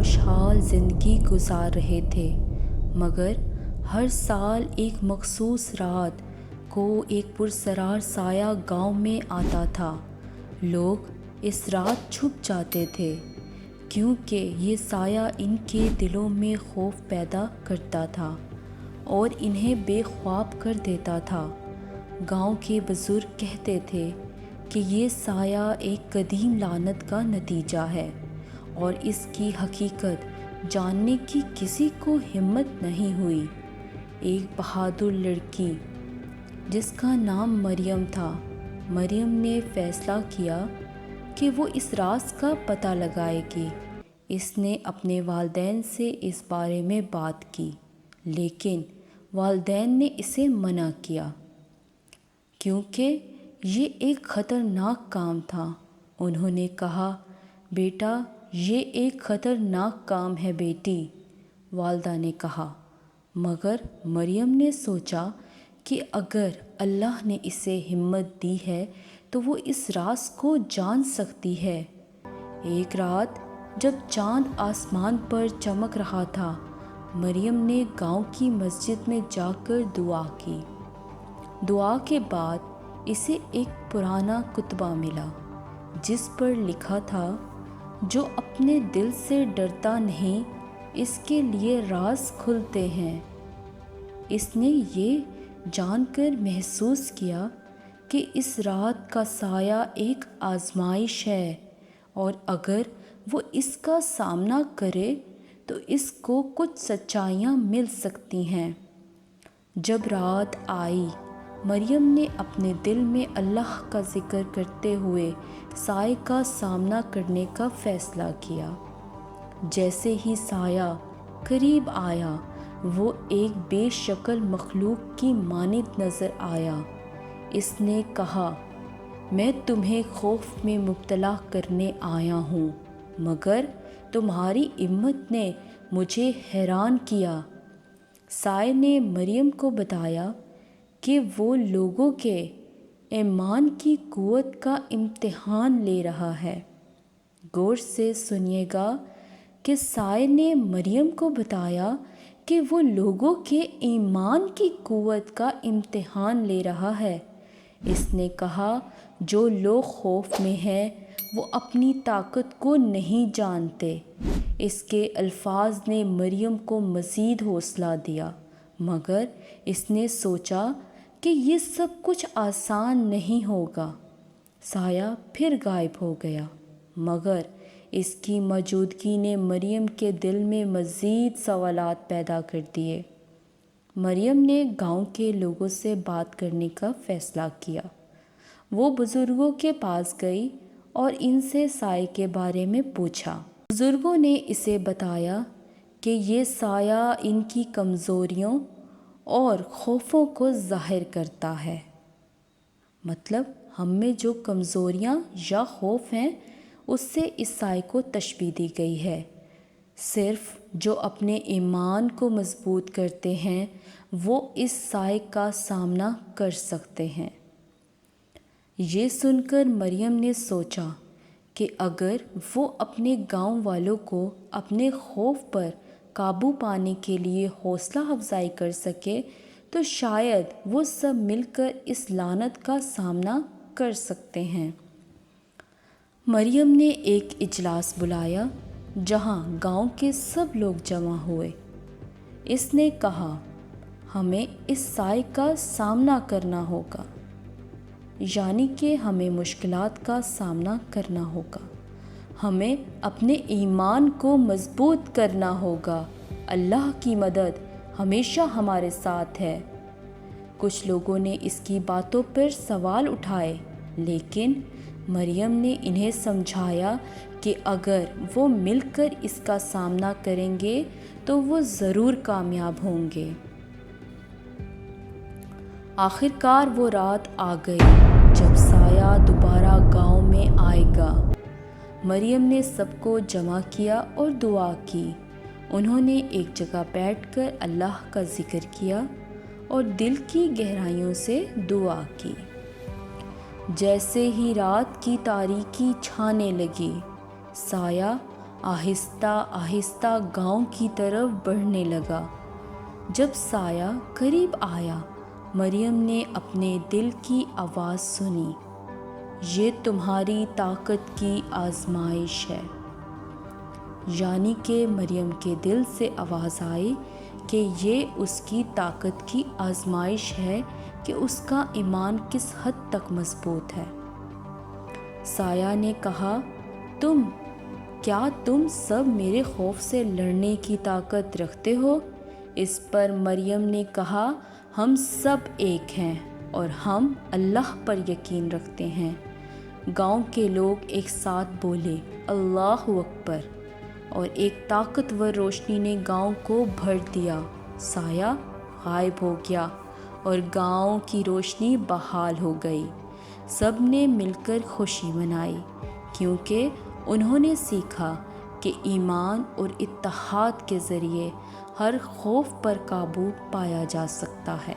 خوشحال زندگی گزار رہے تھے، مگر ہر سال ایک مخصوص رات کو ایک پرسرار سایہ گاؤں میں آتا تھا۔ لوگ اس رات چھپ جاتے تھے کیونکہ یہ سایہ ان کے دلوں میں خوف پیدا کرتا تھا اور انہیں بے خواب کر دیتا تھا۔ گاؤں کے بزرگ کہتے تھے کہ یہ سایہ ایک قدیم لعنت کا نتیجہ ہے اور اس کی حقیقت جاننے کی کسی کو ہمت نہیں ہوئی۔ ایک بہادر لڑکی جس کا نام مریم تھا، مریم نے فیصلہ کیا کہ وہ اس راز کا پتہ لگائے گی۔ اس نے اپنے والدین سے اس بارے میں بات کی، لیکن والدین نے اسے منع کیا کیونکہ یہ ایک خطرناک کام تھا۔ انہوں نے کہا، بیٹا، یہ ایک خطرناک کام ہے بیٹی، والدہ نے کہا۔ مگر مریم نے سوچا کہ اگر اللہ نے اسے ہمت دی ہے تو وہ اس راز کو جان سکتی ہے۔ ایک رات جب چاند آسمان پر چمک رہا تھا، مریم نے گاؤں کی مسجد میں جا کر دعا کی۔ دعا کے بعد اسے ایک پرانا کتبہ ملا جس پر لکھا تھا، جو اپنے دل سے ڈرتا نہیں اس کے لیے راز کھلتے ہیں۔ اس نے یہ جان کر محسوس کیا کہ اس رات کا سایہ ایک آزمائش ہے اور اگر وہ اس کا سامنا کرے تو اس کو کچھ سچائیاں مل سکتی ہیں۔ جب رات آئی، مریم نے اپنے دل میں اللہ کا ذکر کرتے ہوئے سائے کا سامنا کرنے کا فیصلہ کیا۔ جیسے ہی سایہ قریب آیا، وہ ایک بے شکل مخلوق کی مانند نظر آیا۔ اس نے کہا، میں تمہیں خوف میں مبتلا کرنے آیا ہوں، مگر تمہاری ہمت نے مجھے حیران کیا۔ سائے نے مریم کو بتایا کہ وہ لوگوں کے ایمان کی قوت کا امتحان لے رہا ہے۔ غور سے سنیے گا کہ سائے نے مریم کو بتایا کہ وہ لوگوں کے ایمان کی قوت کا امتحان لے رہا ہے۔ اس نے کہا، جو لوگ خوف میں ہیں وہ اپنی طاقت کو نہیں جانتے۔ اس کے الفاظ نے مریم کو مزید حوصلہ دیا، مگر اس نے سوچا کہ یہ سب کچھ آسان نہیں ہوگا۔ سایہ پھر غائب ہو گیا، مگر اس کی موجودگی نے مریم کے دل میں مزید سوالات پیدا کر دیے۔ مریم نے گاؤں کے لوگوں سے بات کرنے کا فیصلہ کیا۔ وہ بزرگوں کے پاس گئی اور ان سے سائے کے بارے میں پوچھا۔ بزرگوں نے اسے بتایا کہ یہ سایہ ان کی کمزوریوں اور خوفوں کو ظاہر کرتا ہے۔ مطلب ہم میں جو کمزوریاں یا خوف ہیں اس سے اس سائے کو تشبیہ دی گئی ہے۔ صرف جو اپنے ایمان کو مضبوط کرتے ہیں وہ اس سائے کا سامنا کر سکتے ہیں۔ یہ سن کر مریم نے سوچا کہ اگر وہ اپنے گاؤں والوں کو اپنے خوف پر قابو پانے کے لیے حوصلہ افزائی کر سکے تو شاید وہ سب مل کر اس لعنت کا سامنا کر سکتے ہیں۔ مریم نے ایک اجلاس بلایا جہاں گاؤں کے سب لوگ جمع ہوئے۔ اس نے کہا، ہمیں اس سائے کا سامنا کرنا ہوگا، یعنی کہ ہمیں مشکلات کا سامنا کرنا ہوگا۔ ہمیں اپنے ایمان کو مضبوط کرنا ہوگا۔ اللہ کی مدد ہمیشہ ہمارے ساتھ ہے۔ کچھ لوگوں نے اس کی باتوں پر سوال اٹھائے، لیکن مریم نے انہیں سمجھایا کہ اگر وہ مل کر اس کا سامنا کریں گے تو وہ ضرور کامیاب ہوں گے۔ آخرکار وہ رات آ گئی جب سایہ دوبارہ گاؤں میں آئے گا۔ مریم نے سب کو جمع کیا اور دعا کی۔ انہوں نے ایک جگہ بیٹھ کر اللہ کا ذکر کیا اور دل کی گہرائیوں سے دعا کی۔ جیسے ہی رات کی تاریکی چھانے لگی، سایہ آہستہ آہستہ گاؤں کی طرف بڑھنے لگا۔ جب سایہ قریب آیا، مریم نے اپنے دل کی آواز سنی، یہ تمہاری طاقت کی آزمائش ہے۔ یعنی کہ مریم کے دل سے آواز آئی کہ یہ اس کی طاقت کی آزمائش ہے کہ اس کا ایمان کس حد تک مضبوط ہے۔ سایہ نے کہا، کیا تم سب میرے خوف سے لڑنے کی طاقت رکھتے ہو؟ اس پر مریم نے کہا، ہم سب ایک ہیں اور ہم اللہ پر یقین رکھتے ہیں۔ گاؤں کے لوگ ایک ساتھ بولے، اللہ اکبر، اور ایک طاقتور روشنی نے گاؤں کو بھر دیا۔ سایہ غائب ہو گیا اور گاؤں کی روشنی بحال ہو گئی۔ سب نے مل کر خوشی منائی، کیونکہ انہوں نے سیکھا کہ ایمان اور اتحاد کے ذریعے ہر خوف پر قابو پایا جا سکتا ہے۔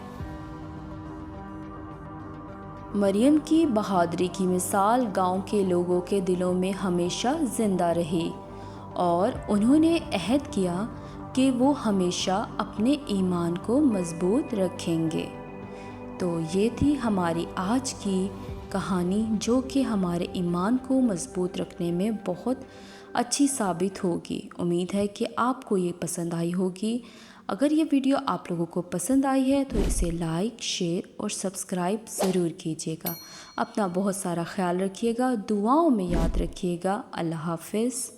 مریم کی بہادری کی مثال گاؤں کے لوگوں کے دلوں میں ہمیشہ زندہ رہی، اور انہوں نے عہد کیا کہ وہ ہمیشہ اپنے ایمان کو مضبوط رکھیں گے۔ تو یہ تھی ہماری آج کی کہانی، جو کہ ہمارے ایمان کو مضبوط رکھنے میں بہت اچھی ثابت ہوگی۔ امید ہے کہ آپ کو یہ پسند آئی ہوگی۔ اگر یہ ویڈیو آپ لوگوں کو پسند آئی ہے تو اسے لائک، شیئر اور سبسکرائب ضرور کیجیے گا۔ اپنا بہت سارا خیال رکھیے گا، دعاؤں میں یاد رکھیے گا۔ اللہ حافظ۔